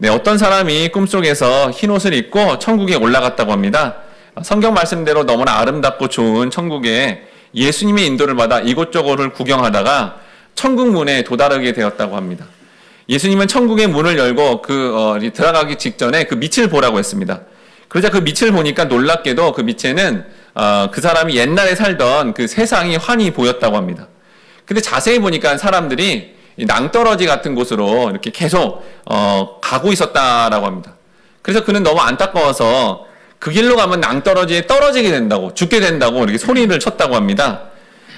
네, 어떤 사람이 꿈속에서 흰 옷을 입고 천국에 올라갔다고 합니다. 성경 말씀대로 너무나 아름답고 좋은 천국에 예수님의 인도를 받아 이곳저곳을 구경하다가 천국 문에 도달하게 되었다고 합니다. 예수님은 천국의 문을 열고 들어가기 직전에 그 빛을 보라고 했습니다. 그러자 그 빛을 보니까 놀랍게도 그 빛에는 그 사람이 옛날에 살던 그 세상이 환히 보였다고 합니다. 근데 자세히 보니까 사람들이 낭떠러지 같은 곳으로 이렇게 계속 가고 있었다라고 합니다. 그래서 그는 너무 안타까워서 그 길로 가면 낭떠러지에 떨어지게 된다고, 죽게 된다고 이렇게 소리를 쳤다고 합니다.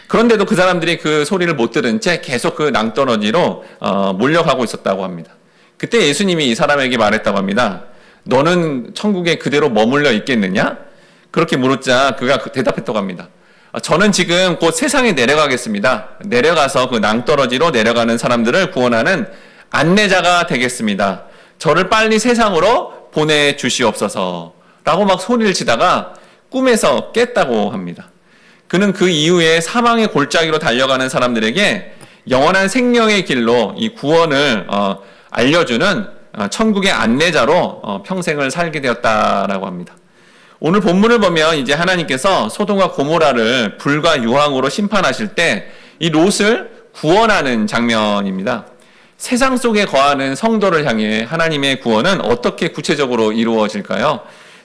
그런데도 그 사람들이 그 소리를 못 들은 채 계속 그 낭떠러지로 몰려가고 있었다고 합니다. 그때 예수님이 이 사람에게 말했다고 합니다. 너는 천국에 그대로 머물러 있겠느냐? 그렇게 물었자 그가 대답했다고 합니다. 저는 지금 곧 세상에 내려가겠습니다. 내려가서 그 낭떠러지로 내려가는 사람들을 구원하는 안내자가 되겠습니다. 저를 빨리 세상으로 보내주시옵소서 라고 막 소리를 치다가 꿈에서 깼다고 합니다. 그는 그 이후에 사망의 골짜기로 달려가는 사람들에게 영원한 생명의 길로 이 구원을 알려주는 천국의 안내자로 평생을 살게 되었다라고 합니다. 오늘 본문을 보면 이제 하나님께서 소돔과 고모라를 불과 유황으로 심판하실 때 이 롯을 구원하는 장면입니다. 세상 속에 거하는 성도를 향해 하나님의 구원은 어떻게 구체적으로 이루어질까요?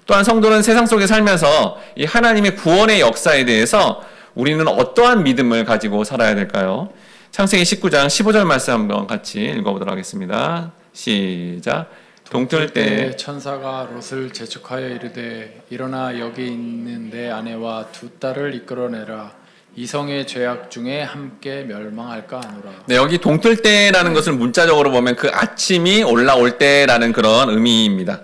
또한 성도는 세상 속에 살면서 이 하나님의 구원의 역사에 대해서 우리는 어떠한 믿음을 가지고 살아야 될까요? 창세기 19장 15절 말씀 한번 같이 읽어보도록 하겠습니다. 시작. 동틀 때 천사가 롯을 재촉하여 이르되 일어나 여기 있는 내 아내와 두 딸을 이끌어내라. 이성의 죄악 중에 함께 멸망할까 하노라. 네, 여기 동틀 때라는 것을 문자적으로 보면 그 아침이 올라올 때라는 그런 의미입니다.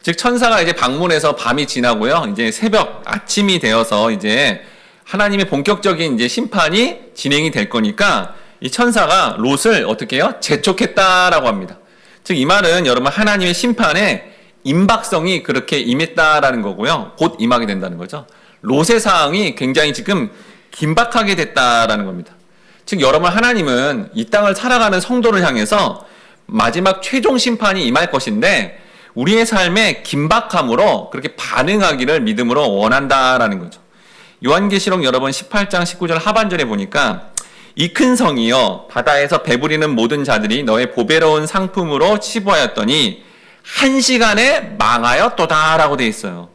즉 천사가 이제 방문해서 밤이 지나고요. 이제 새벽 아침이 되어서 이제 하나님의 본격적인 이제 심판이 진행이 될 거니까 이 천사가 롯을 어떻게 해요? 재촉했다라고 합니다. 즉 이 말은 여러분 하나님의 심판에 임박성이 그렇게 임했다라는 거고요. 곧 임하게 된다는 거죠. 롯의 사항이 굉장히 지금 긴박하게 됐다라는 겁니다. 즉 여러분 하나님은 이 땅을 살아가는 성도를 향해서 마지막 최종 심판이 임할 것인데 우리의 삶에 긴박함으로 그렇게 반응하기를 믿음으로 원한다라는 거죠. 요한계시록 여러분 18장 19절 하반절에 보니까 이 큰 성이여 바다에서 배부리는 모든 자들이 너의 보배로운 상품으로 치부하였더니 한 시간에 망하였도다라고 돼 있어요.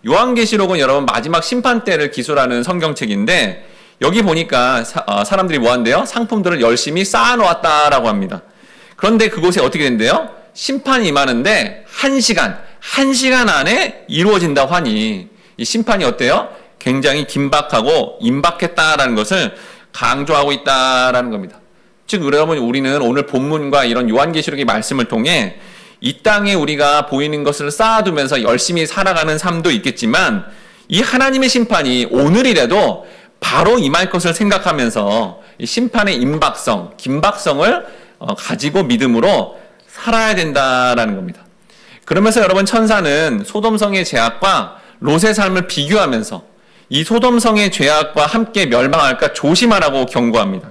요한계시록은 여러분 마지막 심판 때를 기술하는 성경책인데 여기 보니까 사람들이 뭐 한대요? 상품들을 열심히 쌓아놓았다라고 합니다. 그런데 그곳에 어떻게 된대요? 심판이 임하는데 한 시간 안에 이루어진다고 하니 이 심판이 어때요? 굉장히 긴박하고 임박했다라는 것을 강조하고 있다라는 겁니다. 즉 여러분 우리는 오늘 본문과 이런 요한계시록의 말씀을 통해 이 땅에 우리가 보이는 것을 쌓아두면서 열심히 살아가는 삶도 있겠지만 이 하나님의 심판이 오늘이라도 바로 임할 것을 생각하면서 이 심판의 임박성, 긴박성을 가지고 믿음으로 살아야 된다라는 겁니다. 그러면서 여러분 천사는 소돔성의 죄악과 롯의 삶을 비교하면서 이 소돔성의 죄악과 함께 멸망할까 조심하라고 경고합니다.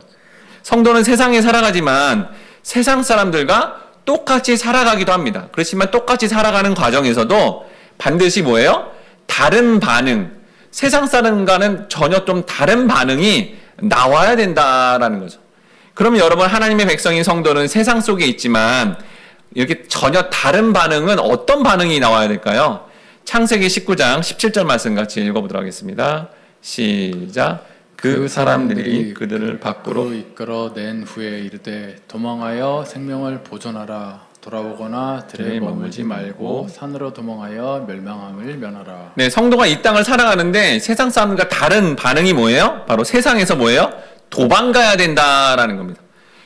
성도는 세상에 살아가지만 세상 사람들과 똑같이 살아가기도 합니다. 그렇지만 똑같이 살아가는 과정에서도 반드시 뭐예요? 다른 반응, 세상 사람과는 전혀 좀 다른 반응이 나와야 된다라는 거죠. 그러면 여러분 하나님의 백성인 성도는 세상 속에 있지만 이렇게 전혀 다른 반응은 어떤 반응이 나와야 될까요? 창세기 19장 17절 말씀 같이 읽어보도록 하겠습니다. 시작. 그 사람들이 그들을 밖으로 이끌어낸 후에 이르되 도망하여 생명을 보존하라. 돌아오거나 들에 머물지 말고 산으로 도망하여 멸망함을 면하라. 네, 성도가 이 땅을 살아가는데 세상 사람과 다른 반응이 뭐예요? 바로 세상에서 뭐예요? 도망가야 된다라는 겁니다.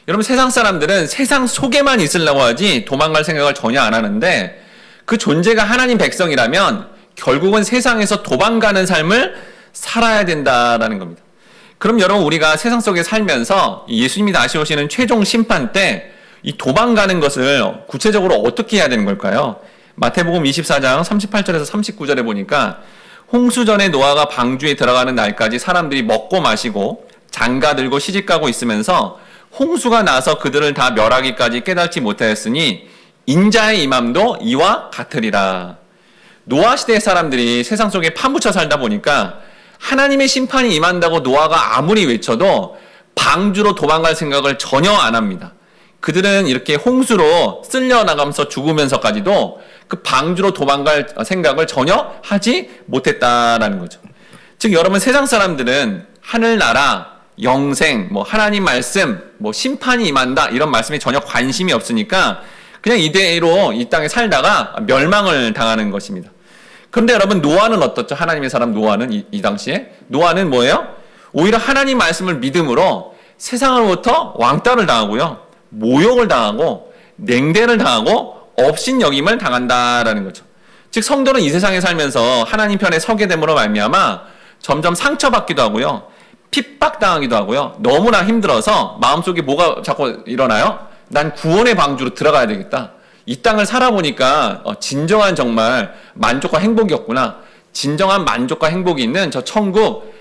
여러분 세상 사람들은 세상 속에만 있으려고 하지 도망갈 생각을 전혀 안 하는데 그 존재가 하나님 백성이라면 결국은 세상에서 도망가는 삶을 살아야 된다라는 겁니다. 그럼 여러분 우리가 세상 속에 살면서 예수님이 다시 오시는 최종 심판 때 이 도망가는 것을 구체적으로 어떻게 해야 되는 걸까요? 마태복음 24장 38절에서 39절에 보니까 홍수전에 노아가 방주에 들어가는 날까지 사람들이 먹고 마시고 장가 들고 시집가고 있으면서 홍수가 나서 그들을 다 멸하기까지 깨닫지 못하였으니 인자의 임함도 이와 같으리라. 노아 시대의 사람들이 세상 속에 파묻혀 살다 보니까 하나님의 심판이 임한다고 노아가 아무리 외쳐도 방주로 도망갈 생각을 전혀 안 합니다. 그들은 이렇게 홍수로 쓸려나가면서 죽으면서까지도 그 방주로 도망갈 생각을 전혀 하지 못했다라는 거죠. 즉 여러분, 세상 사람들은 하늘나라, 영생, 하나님 말씀, 심판이 임한다 이런 말씀에 전혀 관심이 없으니까 그냥 이대로 이 땅에 살다가 멸망을 당하는 것입니다. 그런데 여러분, 노아는 어떻죠? 하나님의 사람 노아는 이 당시에 노아는 뭐예요? 오히려 하나님 말씀을 믿음으로 세상으로부터 왕따를 당하고요, 모욕을 당하고 냉대를 당하고 업신여김을 당한다라는 거죠. 즉 성도는 이 세상에 살면서 하나님 편에 서게 됨으로 말미암아 점점 상처받기도 하고요, 핍박당하기도 하고요, 너무나 힘들어서 마음속에 뭐가 자꾸 일어나요? 난 구원의 방주로 들어가야 되겠다. 이 땅을 살아보니까 진정한 정말 만족과 행복이었구나. 진정한 만족과 행복이 있는 저 천국,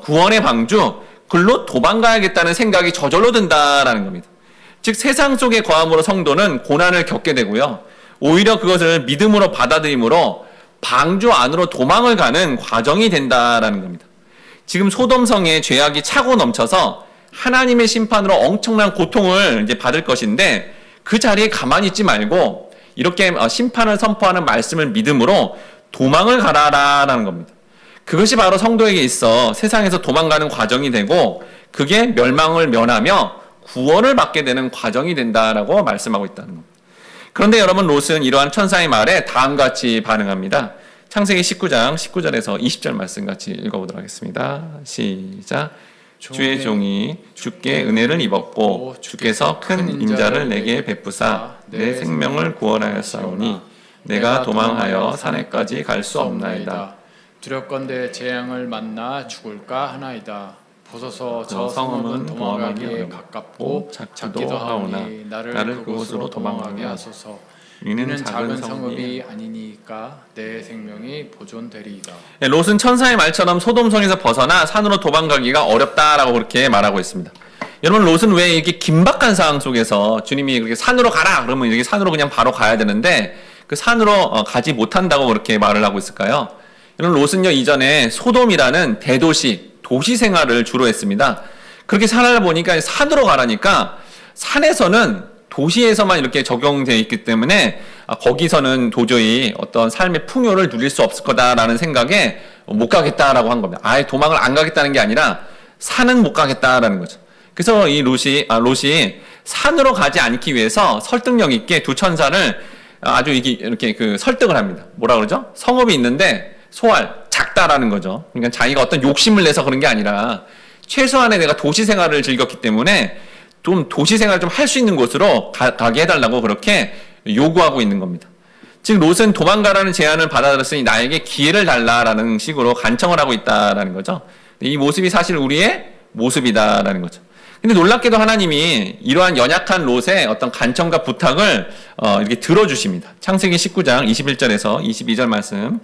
구원의 방주, 글로 도망가야겠다는 생각이 저절로 든다라는 겁니다. 즉 세상 속에 거함으로 성도는 고난을 겪게 되고요, 오히려 그것을 믿음으로 받아들임으로 방주 안으로 도망을 가는 과정이 된다라는 겁니다. 지금 소돔성의 죄악이 차고 넘쳐서 하나님의 심판으로 엄청난 고통을 이제 받을 것인데 그 자리에 가만히 있지 말고 이렇게 심판을 선포하는 말씀을 믿음으로 도망을 가라라는 겁니다. 그것이 바로 성도에게 있어 세상에서 도망가는 과정이 되고 그게 멸망을 면하며 구원을 받게 되는 과정이 된다라고 말씀하고 있다는 겁니다. 그런데 여러분, 롯은 이러한 천사의 말에 다음과 같이 반응합니다. 창세기 19장 19절에서 20절 말씀 같이 읽어보도록 하겠습니다. 시작. 주의 종이 주께 은혜를 입었고 주께서 큰 인자를 내게 베푸사 내 생명을 구원하였사오니 내가 도망하여 산에까지 갈 수 없나이다. 두렵건대 재앙을 만나 죽을까 하나이다. 보소서 저 성읍은 도망가기에 가깝고 작기도 하오니 나를 그곳으로 도망가게 하소서. 이는 작은 성읍이 아니니까 내 생명이 보존되리이다. 롯은 천사의 말처럼 소돔성에서 벗어나 산으로 도망가기가 어렵다라고 그렇게 말하고 있습니다. 여러분, 롯은 왜 이렇게 긴박한 상황 속에서 주님이 그렇게 산으로 가라 그러면 이렇게 산으로 그냥 바로 가야 되는데 그 산으로 가지 못한다고 그렇게 말을 하고 있을까요? 여러분, 롯은요 이전에 소돔이라는 대도시 도시 생활을 주로 했습니다. 그렇게 살아다 보니까 산으로 가라니까 산에서는 도시에서만 이렇게 적용되어 있기 때문에 거기서는 도저히 어떤 삶의 풍요를 누릴 수 없을 거다라는 생각에 못 가겠다라고 한 겁니다. 아예 도망을 안 가겠다는 게 아니라 산은 못 가겠다라는 거죠. 그래서 이 롯이 산으로 가지 않기 위해서 설득력 있게 두 천사를 아주 이렇게 설득을 합니다. 뭐라 그러죠? 성읍이 있는데 소알, 작다라는 거죠. 그러니까 자기가 어떤 욕심을 내서 그런 게 아니라 최소한의 내가 도시 생활을 즐겼기 때문에 좀 도시 생활을 좀 할 수 있는 곳으로 가게 해달라고 그렇게 요구하고 있는 겁니다. 즉 롯은 도망가라는 제안을 받아들였으니 나에게 기회를 달라라는 식으로 간청을 하고 있다라는 거죠. 이 모습이 사실 우리의 모습이다라는 거죠. 근데 놀랍게도 하나님이 이러한 연약한 롯의 어떤 간청과 부탁을 이렇게 들어주십니다. 창세기 19장 21절에서 22절 말씀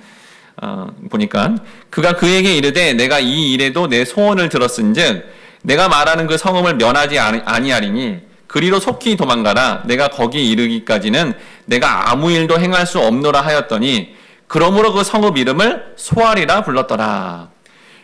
보니까 그가 그에게 이르되 내가 이 일에도 내 소원을 들었은즉 내가 말하는 그 성읍을 면하지 아니하리니 그리로 속히 도망가라. 내가 거기 이르기까지는 내가 아무 일도 행할 수 없노라 하였더니 그러므로 그 성읍 이름을 소알이라 불렀더라.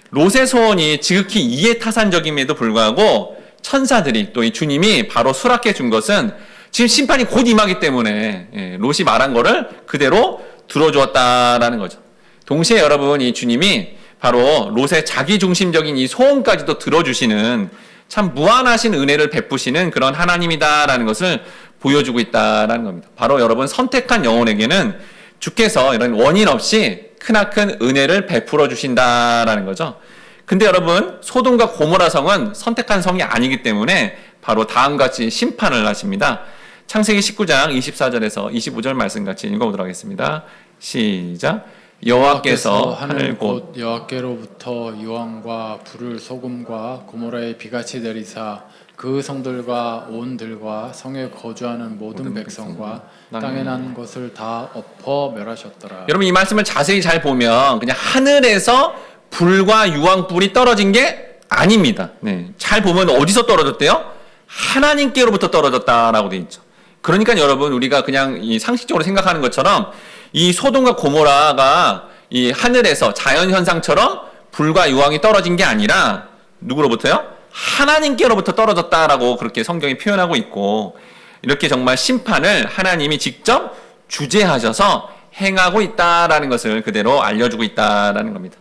롯의 소원이 지극히 이해타산적임에도 불구하고 천사들이 또 이 주님이 바로 수락해 준 것은 지금 심판이 곧 임하기 때문에 롯이 말한 거를 그대로 들어주었다라는 거죠. 동시에 여러분, 이 주님이 바로 롯의 자기중심적인 이 소원까지도 들어주시는 참 무한하신 은혜를 베푸시는 그런 하나님이다라는 것을 보여주고 있다라는 겁니다. 바로 여러분, 선택한 영혼에게는 주께서 이런 원인 없이 크나큰 은혜를 베풀어 주신다라는 거죠. 근데 여러분, 소돔과 고모라 성은 선택한 성이 아니기 때문에 바로 다음과 같이 심판을 하십니다. 창세기 19장 24절에서 25절 말씀 같이 읽어보도록 하겠습니다. 시작. 여호와께서 하늘 곧 여호와께로부터 유황과 불을 소금과 고모라의 비같이 내리사 그 성들과 온 들과 성에 거주하는 모든 백성과 땅에 난 것을 다 엎어 멸하셨더라. 여러분, 이 말씀을 자세히 잘 보면 그냥 하늘에서 불과 유황불이 떨어진 게 아닙니다. 잘 보면 어디서 떨어졌대요? 하나님께로부터 떨어졌다라고 되어 있죠. 그러니까 여러분 우리가 그냥 이 상식적으로 생각하는 것처럼 이 소돔과 고모라가 이 하늘에서 자연 현상처럼 불과 유황이 떨어진 게 아니라 누구로부터요? 하나님께로부터 떨어졌다라고 그렇게 성경이 표현하고 있고, 이렇게 정말 심판을 하나님이 직접 주재하셔서 행하고 있다라는 것을 그대로 알려주고 있다라는 겁니다.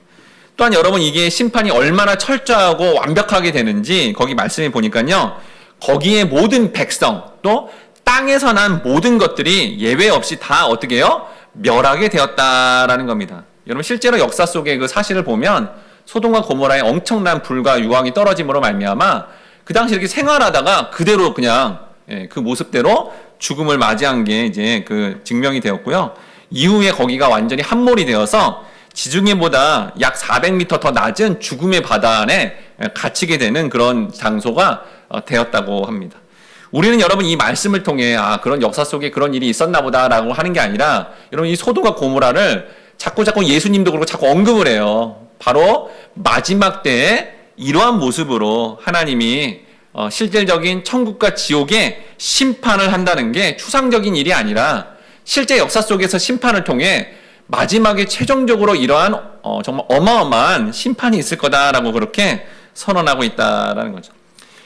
또한 여러분 이게 심판이 얼마나 철저하고 완벽하게 되는지 거기 말씀해 보니까요, 거기에 모든 백성 또 땅에서 난 모든 것들이 예외 없이 다 어떻게 해요? 멸하게 되었다라는 겁니다. 여러분 실제로 역사 속의 그 사실을 보면 소돔과 고모라에 엄청난 불과 유황이 떨어짐으로 말미암아 그 당시 이렇게 생활하다가 그대로 그냥 그 모습대로 죽음을 맞이한 게 이제 그 증명이 되었고요. 이후에 거기가 완전히 함몰이 되어서 지중해보다 약 400m 더 낮은 죽음의 바다 안에 갇히게 되는 그런 장소가 되었다고 합니다. 우리는 여러분 이 말씀을 통해 그런 역사 속에 그런 일이 있었나 보다라고 하는 게 아니라, 여러분 이 소돔과 고모라를 자꾸 예수님도 그렇고 자꾸 언급을 해요. 바로 마지막 때에 이러한 모습으로 하나님이 실질적인 천국과 지옥의 심판을 한다는 게 추상적인 일이 아니라 실제 역사 속에서 심판을 통해 마지막에 최종적으로 이러한 정말 어마어마한 심판이 있을 거다라고 그렇게 선언하고 있다라는 거죠.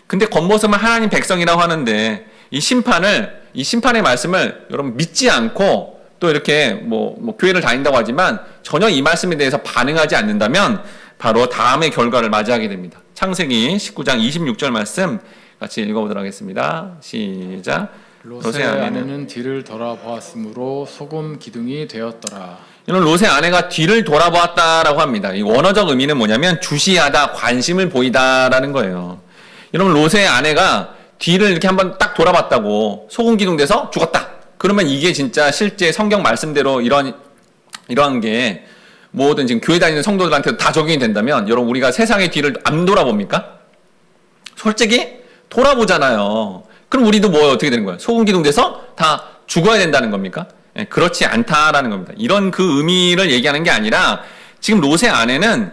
근데 겉모습은 하나님 백성이라고 하는데 이 심판의 말씀을 여러분 믿지 않고 또 이렇게 뭐 교회를 다닌다고 하지만 전혀 이 말씀에 대해서 반응하지 않는다면 바로 다음의 결과를 맞이하게 됩니다. 창세기 19장 26절 말씀 같이 읽어보도록 하겠습니다. 시작. 롯의 아내는 뒤를 돌아보았으므로 소금 기둥이 되었더라. 이런 롯의 아내가 뒤를 돌아보았다라고 합니다. 이 원어적 의미는 뭐냐면 주시하다, 관심을 보이다라는 거예요. 여러분 롯의 아내가 뒤를 이렇게 한번 딱 돌아봤다고 소금 기둥 돼서 죽었다. 그러면 이게 진짜 실제 성경 말씀대로 이러한 게 모든 지금 교회 다니는 성도들한테도 다 적용이 된다면 여러분 우리가 세상의 뒤를 안 돌아봅니까? 솔직히 돌아보잖아요. 그럼 우리도 어떻게 되는 거예요? 소금 기둥 돼서 다 죽어야 된다는 겁니까? 그렇지 않다라는 겁니다. 이런 그 의미를 얘기하는 게 아니라 지금 롯의 아내는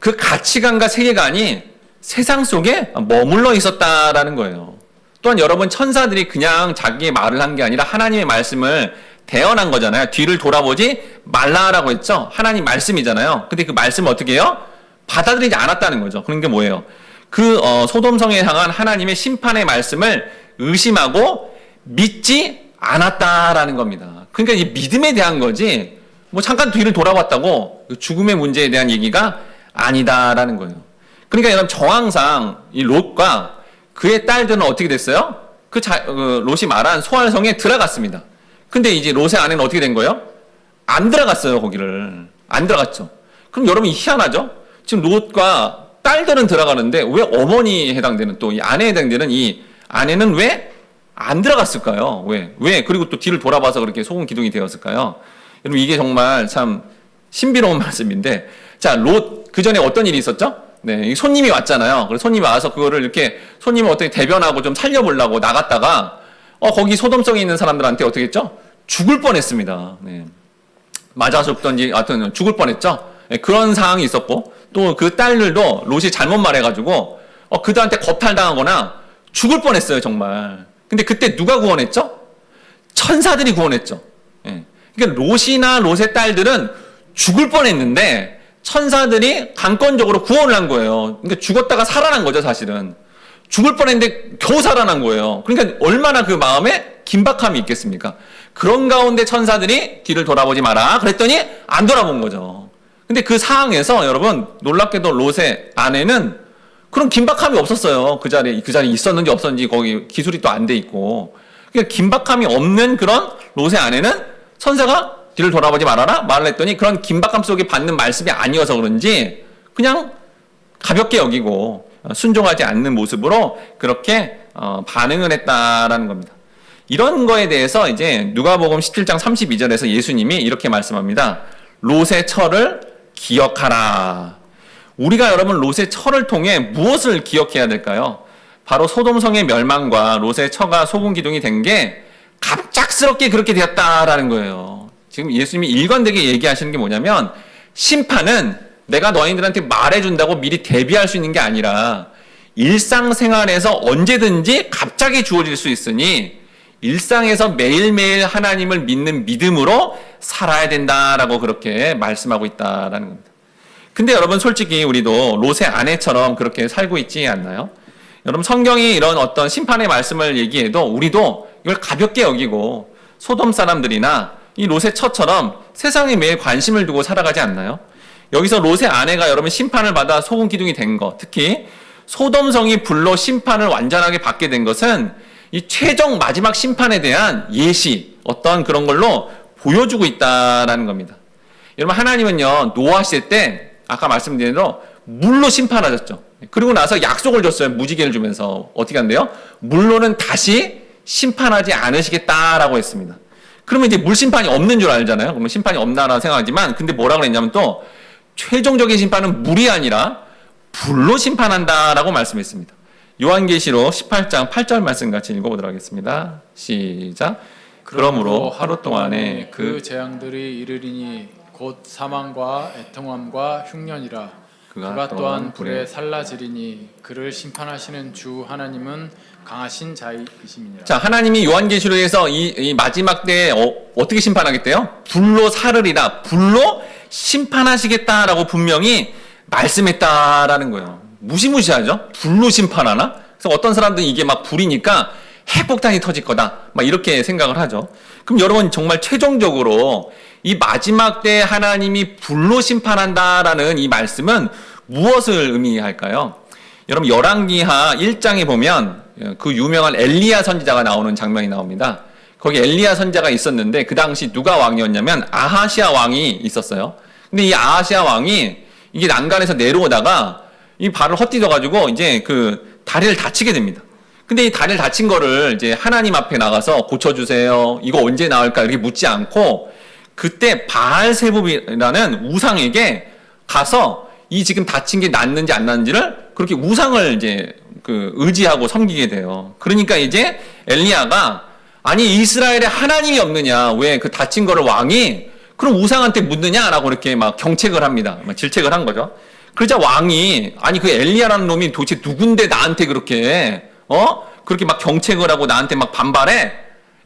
그 가치관과 세계관이 세상 속에 머물러 있었다라는 거예요. 또한 여러분 천사들이 그냥 자기의 말을 한 게 아니라 하나님의 말씀을 대언한 거잖아요. 뒤를 돌아보지 말라라고 했죠. 하나님 말씀이잖아요. 근데 그 말씀을 어떻게 해요? 받아들이지 않았다는 거죠. 그런 게 뭐예요? 그 소돔성에 향한 하나님의 심판의 말씀을 의심하고 믿지 않았다라는 겁니다. 그러니까 이 믿음에 대한 거지 잠깐 뒤를 돌아봤다고 죽음의 문제에 대한 얘기가 아니다라는 거예요. 그러니까 여러분 정황상 이 롯과 그의 딸들은 어떻게 됐어요? 롯이 말한 소알성에 들어갔습니다. 근데 이제 롯의 아내는 어떻게 된 거예요? 안 들어갔어요. 거기를 안 들어갔죠. 그럼 여러분 희한하죠? 지금 롯과 딸들은 들어가는데 왜 어머니에 해당되는 또 이 아내에 해당되는 이 아내는 왜 안 들어갔을까요? 왜? 그리고 또 뒤를 돌아봐서 그렇게 소금 기둥이 되었을까요? 여러분 이게 정말 참 신비로운 말씀인데, 자, 롯 그 전에 어떤 일이 있었죠? 네, 손님이 왔잖아요. 그래서 손님이 와서 그거를 이렇게 손님을 어떻게 대변하고 좀 살려보려고 나갔다가 거기 소돔성에 있는 사람들한테 어떻게 했죠? 죽을 뻔했습니다. 네. 맞아서 죽던지 하여튼 죽을 뻔했죠. 네, 그런 상황이 있었고 또 그 딸들도 롯이 잘못 말해가지고 그들한테 겁탈당하거나 죽을 뻔했어요 정말. 근데 그때 누가 구원했죠? 천사들이 구원했죠. 네. 그러니까 롯이나 롯의 딸들은 죽을 뻔했는데 천사들이 강권적으로 구원을 한 거예요. 그러니까 죽었다가 살아난 거죠 사실은. 죽을 뻔했는데 겨우 살아난 거예요. 그러니까 얼마나 그 마음에 긴박함이 있겠습니까? 그런 가운데 천사들이 뒤를 돌아보지 마라 그랬더니 안 돌아본 거죠. 근데 그 상황에서 여러분 놀랍게도 롯의 아내는 그런 긴박함이 없었어요. 그 자리에 있었는지 없었는지 거기 기술이 또 안 돼 있고. 그러니까 긴박함이 없는 그런 롯의 아내는 천사가 뒤를 돌아보지 말아라 말을 했더니 그런 긴박감 속에 받는 말씀이 아니어서 그런지 그냥 가볍게 여기고 순종하지 않는 모습으로 그렇게 반응을 했다라는 겁니다. 이런 거에 대해서 이제 누가복음 17장 32절에서 예수님이 이렇게 말씀합니다. 롯의 처를 기억하라. 우리가 여러분 롯의 처를 통해 무엇을 기억해야 될까요? 바로 소돔성의 멸망과 롯의 처가 소금 기둥이 된 게 갑작스럽게 그렇게 되었다라는 거예요. 지금 예수님이 일관되게 얘기하시는 게 뭐냐면 심판은 내가 너희들한테 말해준다고 미리 대비할 수 있는 게 아니라 일상생활에서 언제든지 갑자기 주어질 수 있으니 일상에서 매일매일 하나님을 믿는 믿음으로 살아야 된다라고 그렇게 말씀하고 있다라는 겁니다. 근데 여러분 솔직히 우리도 롯의 아내처럼 그렇게 살고 있지 않나요? 여러분 성경이 이런 어떤 심판의 말씀을 얘기해도 우리도 이걸 가볍게 여기고 소돔 사람들이나 이 롯의 처처럼 세상에 매일 관심을 두고 살아가지 않나요? 여기서 롯의 아내가 여러분 심판을 받아 소금 기둥이 된 것, 특히 소돔성이 불로 심판을 완전하게 받게 된 것은 이 최종 마지막 심판에 대한 예시, 어떤 그런 걸로 보여주고 있다라는 겁니다. 여러분 하나님은요 노아 시대 때 아까 말씀드린 대로 물로 심판하셨죠. 그리고 나서 약속을 줬어요. 무지개를 주면서 어떻게 한대요? 물로는 다시 심판하지 않으시겠다라고 했습니다. 그러면 이제 물 심판이 없는 줄 알잖아요. 그러면 심판이 없나라고 생각하지만 근데 뭐라고 그랬냐면 또 최종적인 심판은 물이 아니라 불로 심판한다라고 말씀했습니다. 요한계시록 18장 8절 말씀 같이 읽어보도록 하겠습니다. 시작. 그러므로 하루 동안에 그 재앙들이 이르리니 곧 사망과 애통함과 흉년이라. 그가 또한 불에 살라지리니 그를 심판하시는 주 하나님은 강하신 자이심이니라. 자, 하나님이 요한계시록에서 이 마지막 때에 어떻게 심판하겠대요? 불로 사르리라. 불로 심판하시겠다라고 분명히 말씀했다라는 거예요. 무시무시하죠? 불로 심판하나? 그래서 어떤 사람들은 이게 막 불이니까 핵폭탄이 터질 거다. 막 이렇게 생각을 하죠. 그럼 여러분 정말 최종적으로 이 마지막 때 하나님이 불로 심판한다라는 이 말씀은 무엇을 의미할까요? 여러분 열왕기하 1장에 보면 그 유명한 엘리야 선지자가 나오는 장면이 나옵니다. 거기 엘리야 선지자가 있었는데 그 당시 누가 왕이었냐면 아하시아 왕이 있었어요. 근데 이 아하시아 왕이 이게 난간에서 내려오다가 이 발을 헛디뎌가지고 이제 그 다리를 다치게 됩니다. 근데 이 다리를 다친 거를 이제 하나님 앞에 나가서 고쳐주세요. 이거 언제 나을까? 이렇게 묻지 않고 그때 바알세붑이라는 우상에게 가서 이 지금 다친 게 낫는지 안 낫는지를 그렇게 우상을 이제 그 의지하고 섬기게 돼요. 그러니까 이제 엘리야가 아니 이스라엘에 하나님이 없느냐? 왜 그 다친 거를 왕이 그럼 우상한테 묻느냐라고 이렇게 막 경책을 합니다. 막 질책을 한 거죠. 그러자 왕이 아니 그 엘리야라는 놈이 도대체 누군데 나한테 그렇게 그렇게 막 경책을 하고 나한테 막 반발해?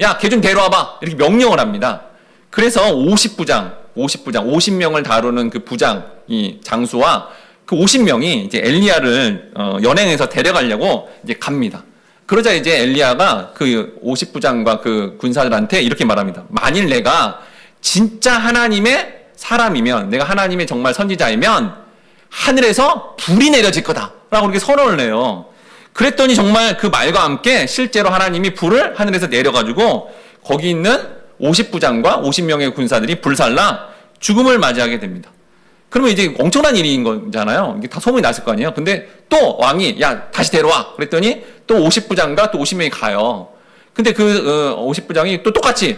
야, 걔 좀 데려와봐. 이렇게 명령을 합니다. 그래서 50명을 다루는 그 부장, 이 장수와 그 50명이 이제 엘리야를 연행해서 데려가려고 이제 갑니다. 그러자 이제 엘리야가 그 50부장과 그 군사들한테 이렇게 말합니다. 만일 내가 진짜 하나님의 사람이면, 내가 하나님의 정말 선지자이면 하늘에서 불이 내려질 거다. 라고 그렇게 선언을 해요. 그랬더니 정말 그 말과 함께 실제로 하나님이 불을 하늘에서 내려가지고 거기 있는 50부장과 50명의 군사들이 불살라 죽음을 맞이하게 됩니다. 그러면 이제 엄청난 일인 거잖아요. 이게 다 소문이 났을 거 아니에요. 근데 또 왕이 야 다시 데려와. 그랬더니 또 50부장과 또 50명이 가요. 근데 그 50부장이 또 똑같이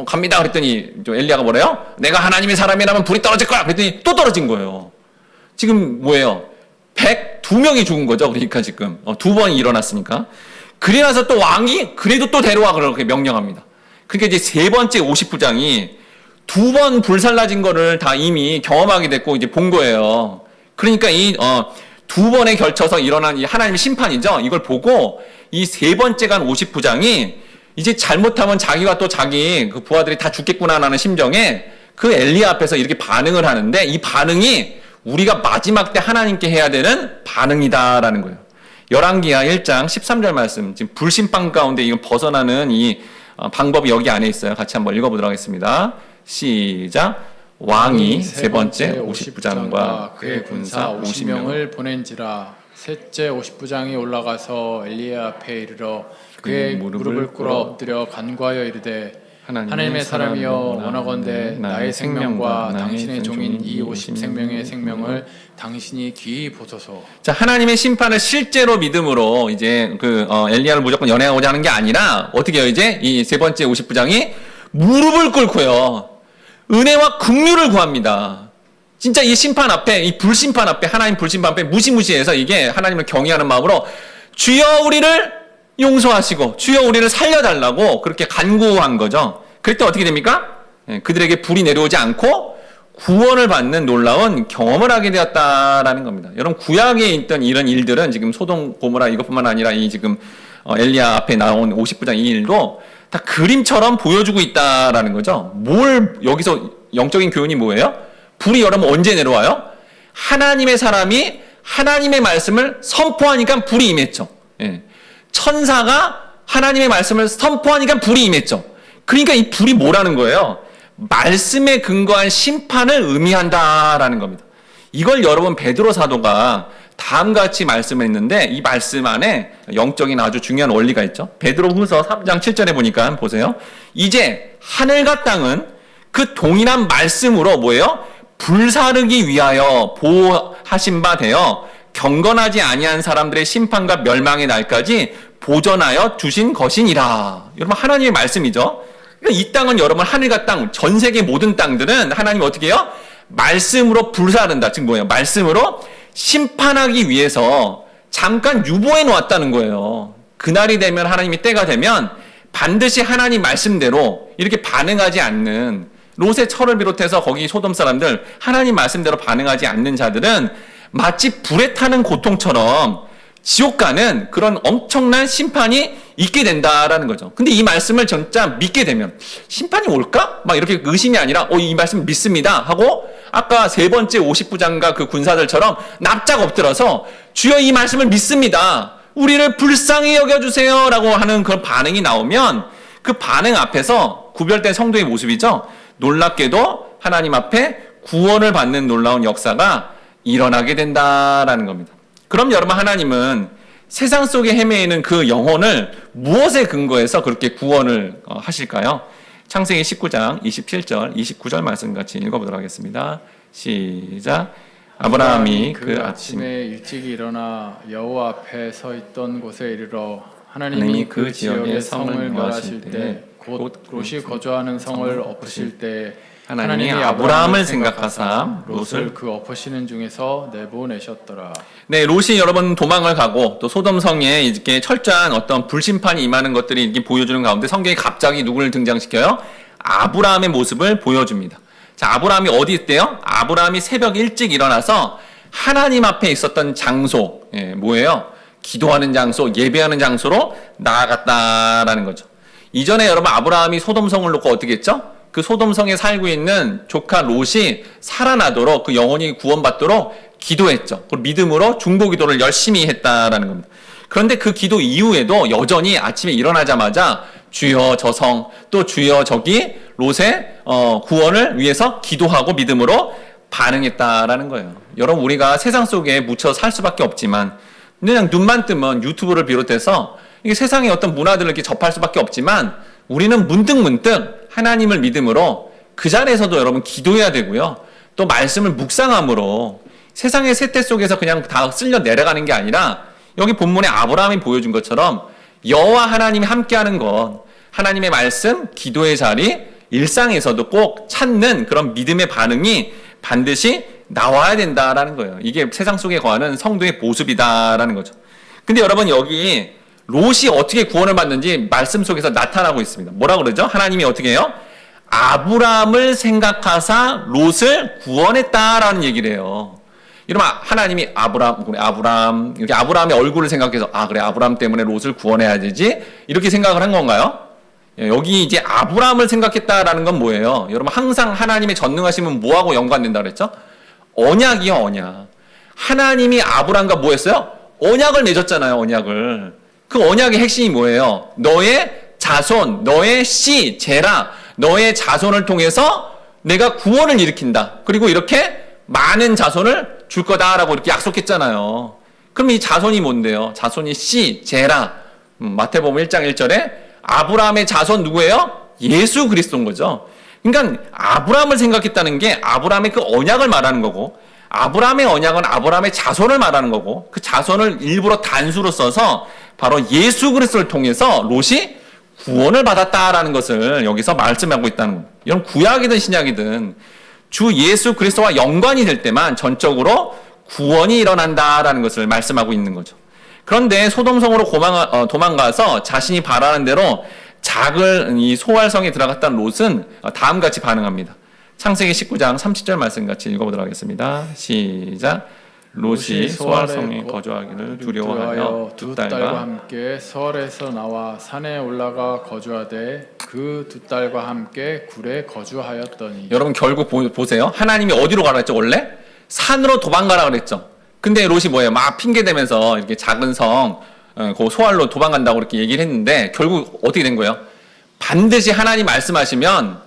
갑니다. 그랬더니 엘리야가 뭐래요? 내가 하나님의 사람이라면 불이 떨어질 거야. 그랬더니 또 떨어진 거예요. 지금 뭐예요? 102명이 죽은 거죠. 그러니까 지금 두 번이 일어났으니까. 그래서 또 왕이 그래도 또 데려와 그렇게 명령합니다. 그러니까 이제 세 번째 50부장이 두 번 불살라진 거를 다 이미 경험하게 됐고 이제 본 거예요. 그러니까 이 두 번에 걸쳐서 일어난 이 하나님의 심판이죠. 이걸 보고 이 세 번째 간 50부장이 이제 잘못하면 자기와 또 자기 그 부하들이 다 죽겠구나라는 심정에 그 엘리야 앞에서 이렇게 반응을 하는데 이 반응이 우리가 마지막 때 하나님께 해야 되는 반응이다라는 거예요. 열왕기하 1장 13절 말씀, 지금 불심판 가운데 이건 벗어나는 이 방법이 여기 안에 있어요. 같이 한번 읽어보도록 하겠습니다. 시작. 왕이 세 번째 50부장과 그의 군사 50명을 보낸지라. 셋째 50부장이 올라가서 엘리야 앞에 이르러 그의 무릎을 꿇어 엎드려 간구하여 이르되 하나님의 사람이여 원하건대 나의 생명과 당신의 종인 이 50생명의 생명을 당신이 귀히 보소서. 자, 하나님의 심판을 실제로 믿음으로 이제 그 엘리야를 무조건 연행하고자 하는 게 아니라 어떻게 해요? 이제 이 세 번째 50부장이 무릎을 꿇고요. 은혜와 긍휼을 구합니다. 진짜 이 심판 앞에, 이 불심판 앞에, 하나님 불심판 앞에 무시무시해서 이게 하나님을 경외하는 마음으로 주여 우리를 용서하시고 주여 우리를 살려달라고 그렇게 간구한 거죠. 그럴 때 어떻게 됩니까? 그들에게 불이 내려오지 않고 구원을 받는 놀라운 경험을 하게 되었다라는 겁니다. 여러분 구약에 있던 이런 일들은 지금 소돔 고모라 이것뿐만 아니라 이 지금 엘리야 앞에 나온 59장 이 일도 다 그림처럼 보여주고 있다라는 거죠. 뭘 여기서 영적인 교훈이 뭐예요? 불이 여러분 언제 내려와요? 하나님의 사람이 하나님의 말씀을 선포하니까 불이 임했죠. 예. 천사가 하나님의 말씀을 선포하니까 불이 임했죠. 그러니까 이 불이 뭐라는 거예요? 말씀에 근거한 심판을 의미한다라는 겁니다. 이걸 여러분 베드로 사도가 다음과 같이 말씀했는데 이 말씀 안에 영적인 아주 중요한 원리가 있죠. 베드로후서 3장 7절에 보니까 보세요. 이제 하늘과 땅은 그 동일한 말씀으로 뭐예요? 불사르기 위하여 보호하신 바 되어 경건하지 아니한 사람들의 심판과 멸망의 날까지 보전하여 주신 것이니라. 여러분 하나님의 말씀이죠. 그러니까 이 땅은 여러분 하늘과 땅, 전 세계 모든 땅들은 하나님이 어떻게 해요? 말씀으로 불사른다. 즉 뭐예요? 말씀으로 심판하기 위해서 잠깐 유보해 놓았다는 거예요. 그날이 되면 하나님이 때가 되면 반드시 하나님 말씀대로 이렇게 반응하지 않는 롯의 철을 비롯해서 거기 소돔 사람들 하나님 말씀대로 반응하지 않는 자들은 마치 불에 타는 고통처럼 지옥 가는 그런 엄청난 심판이 있게 된다라는 거죠. 근데 이 말씀을 진짜 믿게 되면 심판이 올까? 막 이렇게 의심이 아니라 이 말씀 믿습니다 하고 아까 세 번째 59장과 그 군사들처럼 납작 엎드려서 주여 이 말씀을 믿습니다. 우리를 불쌍히 여겨주세요 라고 하는 그런 반응이 나오면 그 반응 앞에서 구별된 성도의 모습이죠. 놀랍게도 하나님 앞에 구원을 받는 놀라운 역사가 일어나게 된다라는 겁니다. 그럼 여러분 하나님은 세상 속에 헤매이는 그 영혼을 무엇에 근거해서 그렇게 구원을 하실까요? 창세기 19장 27절 29절 말씀 같이 읽어보도록 하겠습니다. 시작. 아브라함이 그 아침에 일찍 일어나 여호와 앞에 서 있던 곳에 이르러 하나님이 그 지역의 성을 멸하실 때 곧 롯이 거주하는 성을 엎으실 때 하나님이 아브라함을 생각하사 롯을 그 엎으시는 중에서 내보내셨더라. 네, 롯이 여러분 도망을 가고 또 소돔성에 이렇게 철저한 어떤 불심판이 임하는 것들이 이렇게 보여주는 가운데 성경이 갑자기 누구를 등장시켜요? 아브라함의 모습을 보여줍니다. 자, 아브라함이 어디 있대요? 아브라함이 새벽 일찍 일어나서 하나님 앞에 있었던 장소, 뭐예요? 기도하는 장소, 예배하는 장소로 나아갔다라는 거죠. 이전에 여러분 아브라함이 소돔성을 놓고 어떻게 했죠? 그 소돔성에 살고 있는 조카 롯이 살아나도록 그 영혼이 구원받도록 기도했죠. 그리고 믿음으로 중보기도를 열심히 했다라는 겁니다. 그런데 그 기도 이후에도 여전히 아침에 일어나자마자 주여 저 성, 또 주여 저기 롯의 구원을 위해서 기도하고 믿음으로 반응했다라는 거예요. 여러분 우리가 세상 속에 묻혀 살 수밖에 없지만 그냥 눈만 뜨면 유튜브를 비롯해서 이게 세상의 어떤 문화들을 이렇게 접할 수밖에 없지만 우리는 문득문득 하나님을 믿음으로 그 자리에서도 여러분 기도해야 되고요. 또 말씀을 묵상함으로 세상의 세태 속에서 그냥 다 쓸려 내려가는 게 아니라 여기 본문에 아브라함이 보여준 것처럼 여호와 하나님이 함께하는 것, 하나님의 말씀, 기도의 자리, 일상에서도 꼭 찾는 그런 믿음의 반응이 반드시 나와야 된다라는 거예요. 이게 세상 속에 거하는 성도의 모습이다라는 거죠. 근데 여러분 여기 롯이 어떻게 구원을 받는지 말씀 속에서 나타나고 있습니다. 뭐라 그러죠? 하나님이 어떻게 해요? 아브라함을 생각하사 롯을 구원했다라는 얘기를 해요. 여러분 하나님이 아브라함 이렇게 아브라함의 얼굴을 생각해서 그래 아브라함 때문에 롯을 구원해야 되지 이렇게 생각을 한 건가요? 여기 이제 아브라함을 생각했다라는 건 뭐예요? 여러분 항상 하나님의 전능하심은 뭐하고 연관된다 그랬죠? 언약이요, 언약. 하나님이 아브라함과 뭐 했어요? 언약을 맺었잖아요, 언약을. 그 언약의 핵심이 뭐예요? 너의 자손, 너의 씨, 제라, 너의 자손을 통해서 내가 구원을 일으킨다. 그리고 이렇게 많은 자손을 줄 거다라고 이렇게 약속했잖아요. 그럼 이 자손이 뭔데요? 자손이 씨, 제라. 마태복음 1장 1절에 아브라함의 자손 누구예요? 예수 그리스도인 거죠. 그러니까 아브라함을 생각했다는 게 아브라함의 그 언약을 말하는 거고 아브라함의 언약은 아브라함의 자손을 말하는 거고 그 자손을 일부러 단수로 써서 바로 예수 그리스도를 통해서 롯이 구원을 받았다라는 것을 여기서 말씀하고 있다는 겁니다. 이런 구약이든 신약이든 주 예수 그리스도와 연관이 될 때만 전적으로 구원이 일어난다라는 것을 말씀하고 있는 거죠. 그런데 소돔성으로 도망가서 자신이 바라는 대로 작은 이 소활성에 들어갔던 롯은 다음과 같이 반응합니다. 창세기 19장 30절 말씀 같이 읽어보도록 하겠습니다. 시작. 롯이 소알성에 거주하기를 두려워하여 두 딸과 함께 서얼에서 나와 산에 올라가 거주하되 그 두 딸과 함께 굴에 거주하였더니. 여러분 결국 보세요. 하나님이 어디로 가라 했죠? 원래 산으로 도망가라 그랬죠. 근데 롯이 뭐예요? 막 핑계대면서 이렇게 작은 성, 그 소알로 도망간다고 이렇게 얘기를 했는데 결국 어떻게 된 거예요? 반드시 하나님 말씀하시면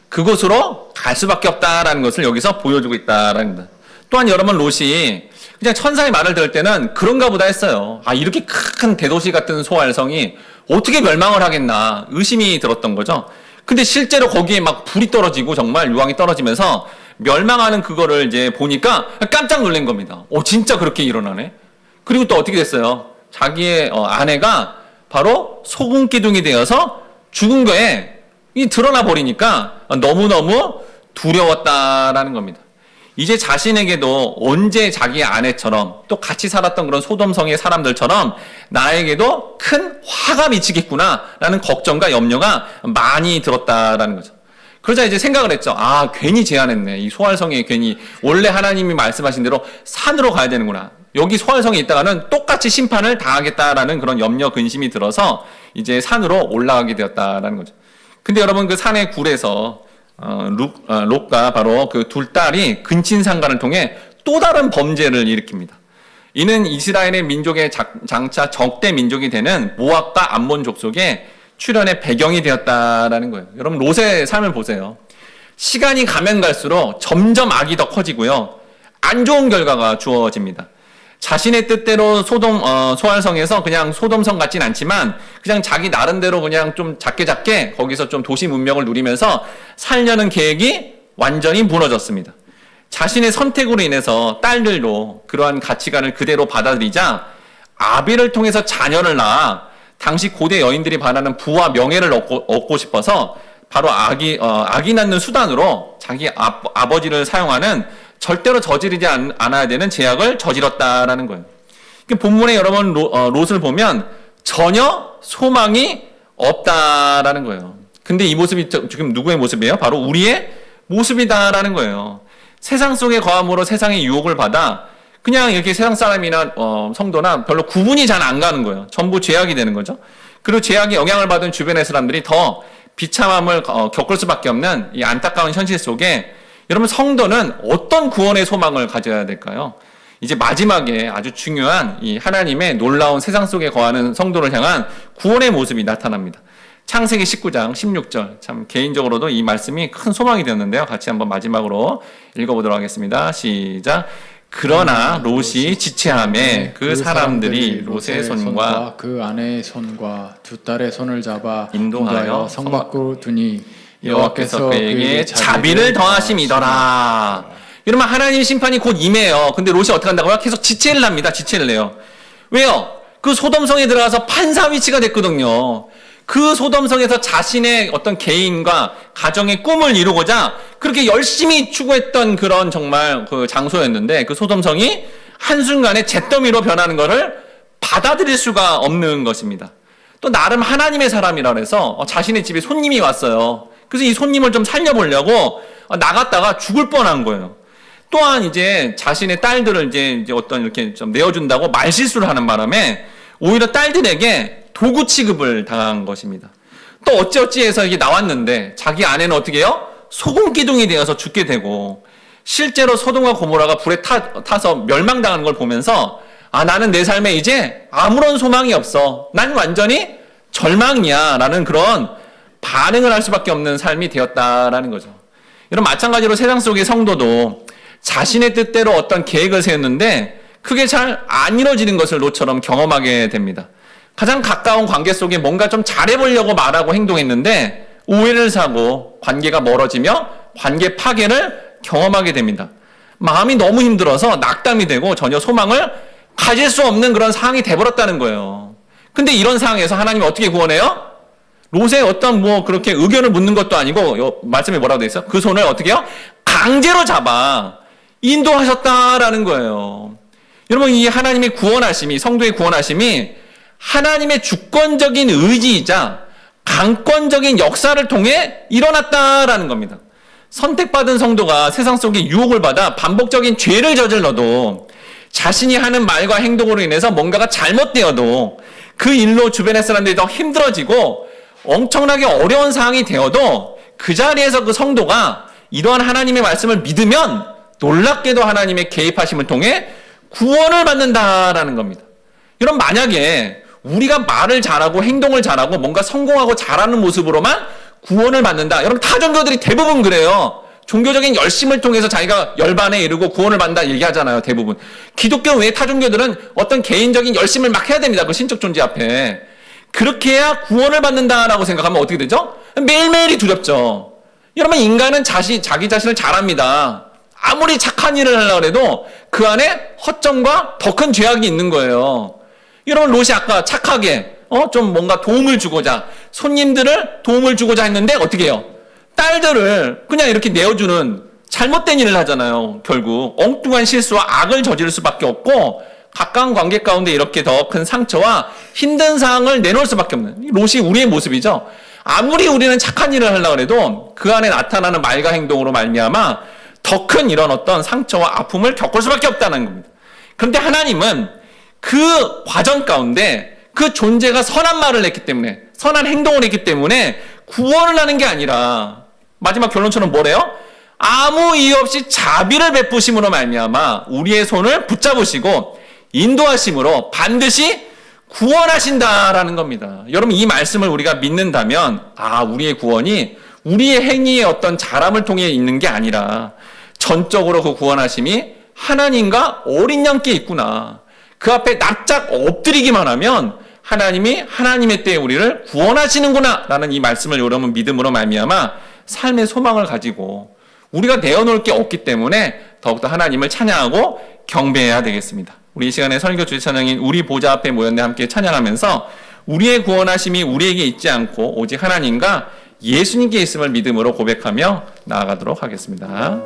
그곳으로 갈 수밖에 없다라는 것을 여기서 보여주고 있다라는 겁니다. 또한 여러분 롯이 그냥 천사의 말을 들을 때는 그런가 보다 했어요. 아, 이렇게 큰 대도시 같은 소알성이 어떻게 멸망을 하겠나 의심이 들었던 거죠. 근데 실제로 거기에 막 불이 떨어지고 정말 유황이 떨어지면서 멸망하는 그거를 이제 보니까 깜짝 놀란 겁니다. 진짜 그렇게 일어나네. 그리고 또 어떻게 됐어요? 자기의 아내가 바로 소금 기둥이 되어서 죽은 거에 드러나 버리니까 너무너무 두려웠다라는 겁니다. 이제 자신에게도 언제 자기의 아내처럼 또 같이 살았던 그런 소돔성의 사람들처럼 나에게도 큰 화가 미치겠구나라는 걱정과 염려가 많이 들었다라는 거죠. 그러자 이제 생각을 했죠. 아, 괜히 제안했네. 이 소알성에 괜히 원래 하나님이 말씀하신 대로 산으로 가야 되는구나. 여기 소알성에 있다가는 똑같이 심판을 당하겠다라는 그런 염려 근심이 들어서 이제 산으로 올라가게 되었다라는 거죠. 근데 여러분 그 산의 굴에서 롯과 바로 그 둘 딸이 근친상간을 통해 또 다른 범죄를 일으킵니다. 이는 이스라엘의 민족의 장차 적대 민족이 되는 모압과 암몬 족속의 출현의 배경이 되었다라는 거예요. 여러분 롯의 삶을 보세요. 시간이 가면 갈수록 점점 악이 더 커지고요. 안 좋은 결과가 주어집니다. 자신의 뜻대로 소알성에서 그냥 소돔성 같진 않지만 그냥 자기 나름대로 그냥 좀 작게 거기서 좀 도시 문명을 누리면서 살려는 계획이 완전히 무너졌습니다. 자신의 선택으로 인해서 딸들도 그러한 가치관을 그대로 받아들이자 아비를 통해서 자녀를 낳아 당시 고대 여인들이 바라는 부와 명예를 얻고 싶어서 바로 아기 낳는 수단으로 자기 아버지를 사용하는 절대로 저지르지 않아야 되는 죄악을 저질렀다라는 거예요. 본문에 여러분 롯을 보면 전혀 소망이 없다라는 거예요. 근데 이 모습이 지금 누구의 모습이에요? 바로 우리의 모습이다라는 거예요. 세상 속에 거함으로 세상의 유혹을 받아 그냥 이렇게 세상 사람이나 성도나 별로 구분이 잘 안 가는 거예요. 전부 죄악이 되는 거죠. 그리고 죄악에 영향을 받은 주변의 사람들이 더 비참함을 겪을 수밖에 없는 이 안타까운 현실 속에 여러분 성도는 어떤 구원의 소망을 가져야 될까요? 이제 마지막에 아주 중요한 이 하나님의 놀라운 세상 속에 거하는 성도를 향한 구원의 모습이 나타납니다. 창세기 19장 16절 참 개인적으로도 이 말씀이 큰 소망이 되었는데요. 같이 한번 마지막으로 읽어보도록 하겠습니다. 시작. 그러나 롯이 지체하매 그 사람들이 롯의 손과 그 아내의 손과 두 딸의 손을 잡아 인도하여 성 밖으로 두니 여호와께서 그에게 자비를 더하심이더라. 여러분 하나님의 심판이 곧 임해요. 근데 롯이 어떻게 한다고요? 계속 지체를 합니다. 지체를 해요. 왜요? 그 소돔성에 들어가서 판사 위치가 됐거든요. 그 소돔성에서 자신의 어떤 개인과 가정의 꿈을 이루고자 그렇게 열심히 추구했던 그런 정말 그 장소였는데 그 소돔성이 한순간에 잿더미로 변하는 것을 받아들일 수가 없는 것입니다. 또 나름 하나님의 사람이라 해서 자신의 집에 손님이 왔어요. 그래서 이 손님을 좀 살려보려고 나갔다가 죽을 뻔한 거예요. 또한 이제 자신의 딸들을 이제 어떤 이렇게 좀 내어준다고 말실수를 하는 바람에 오히려 딸들에게 도구 취급을 당한 것입니다. 또 어찌어찌해서 이게 나왔는데 자기 아내는 어떻게 해요? 소금 기둥이 되어서 죽게 되고 실제로 소돔과 고모라가 불에 타서 멸망당하는 걸 보면서 나는 내 삶에 이제 아무런 소망이 없어. 난 완전히 절망이야. 라는 그런 반응을 할 수밖에 없는 삶이 되었다라는 거죠. 이런 마찬가지로 세상 속의 성도도 자신의 뜻대로 어떤 계획을 세웠는데 그게 잘 안 이루어지는 것을 롯처럼 경험하게 됩니다. 가장 가까운 관계 속에 뭔가 좀 잘해보려고 말하고 행동했는데 오해를 사고 관계가 멀어지며 관계 파괴를 경험하게 됩니다. 마음이 너무 힘들어서 낙담이 되고 전혀 소망을 가질 수 없는 그런 상황이 돼버렸다는 거예요. 근데 이런 상황에서 하나님이 어떻게 구원해요? 롯의 어떤 그렇게 의견을 묻는 것도 아니고 말씀에 뭐라고 돼 있어? 그 손을 어떻게 해요? 강제로 잡아 인도하셨다라는 거예요. 여러분 이 하나님의 구원하심이 성도의 구원하심이 하나님의 주권적인 의지이자 강권적인 역사를 통해 일어났다라는 겁니다. 선택받은 성도가 세상 속에 유혹을 받아 반복적인 죄를 저질러도 자신이 하는 말과 행동으로 인해서 뭔가가 잘못되어도 그 일로 주변의 사람들이 더 힘들어지고 엄청나게 어려운 상황이 되어도 그 자리에서 그 성도가 이러한 하나님의 말씀을 믿으면 놀랍게도 하나님의 개입하심을 통해 구원을 받는다라는 겁니다. 여러분, 만약에 우리가 말을 잘하고 행동을 잘하고 뭔가 성공하고 잘하는 모습으로만 구원을 받는다. 여러분, 타 종교들이 대부분 그래요. 종교적인 열심을 통해서 자기가 열반에 이르고 구원을 받는다 얘기하잖아요. 대부분. 기독교 외의 타 종교들은 어떤 개인적인 열심을 막 해야 됩니다. 그 신적 존재 앞에. 그렇게 해야 구원을 받는다라고 생각하면 어떻게 되죠? 매일매일이 두렵죠. 여러분, 인간은 자기 자신을 잘 압니다. 아무리 착한 일을 하려고 해도 그 안에 허점과 더 큰 죄악이 있는 거예요. 여러분, 롯이 아까 착하게 좀 뭔가 도움을 주고자, 손님들을 도움을 주고자 했는데 어떻게 해요? 딸들을 그냥 이렇게 내어주는 잘못된 일을 하잖아요. 결국 엉뚱한 실수와 악을 저지를 수밖에 없고 가까운 관계 가운데 이렇게 더 큰 상처와 힘든 상황을 내놓을 수밖에 없는 롯이 우리의 모습이죠. 아무리 우리는 착한 일을 하려고 해도 그 안에 나타나는 말과 행동으로 말미암아 더 큰 이런 어떤 상처와 아픔을 겪을 수밖에 없다는 겁니다. 그런데 하나님은 그 과정 가운데 그 존재가 선한 말을 했기 때문에, 선한 행동을 했기 때문에 구원을 하는 게 아니라 마지막 결론처럼 뭐래요? 아무 이유 없이 자비를 베푸심으로 말미암아 우리의 손을 붙잡으시고 인도하심으로 반드시 구원하신다라는 겁니다. 여러분, 이 말씀을 우리가 믿는다면 우리의 구원이 우리의 행위의 어떤 잘함을 통해 있는 게 아니라 전적으로 그 구원하심이 하나님과 어린 양께 있구나. 그 앞에 납작 엎드리기만 하면 하나님이 하나님의 때에 우리를 구원하시는구나 라는 이 말씀을 여러분 믿음으로 말미암아 삶의 소망을 가지고 우리가 내어놓을 게 없기 때문에 더욱더 하나님을 찬양하고 경배해야 되겠습니다. 우리 이 시간에 설교 주제 찬양인 우리 보좌 앞에 모였네 함께 찬양하면서 우리의 구원하심이 우리에게 있지 않고 오직 하나님과 예수님께 있음을 믿음으로 고백하며 나아가도록 하겠습니다.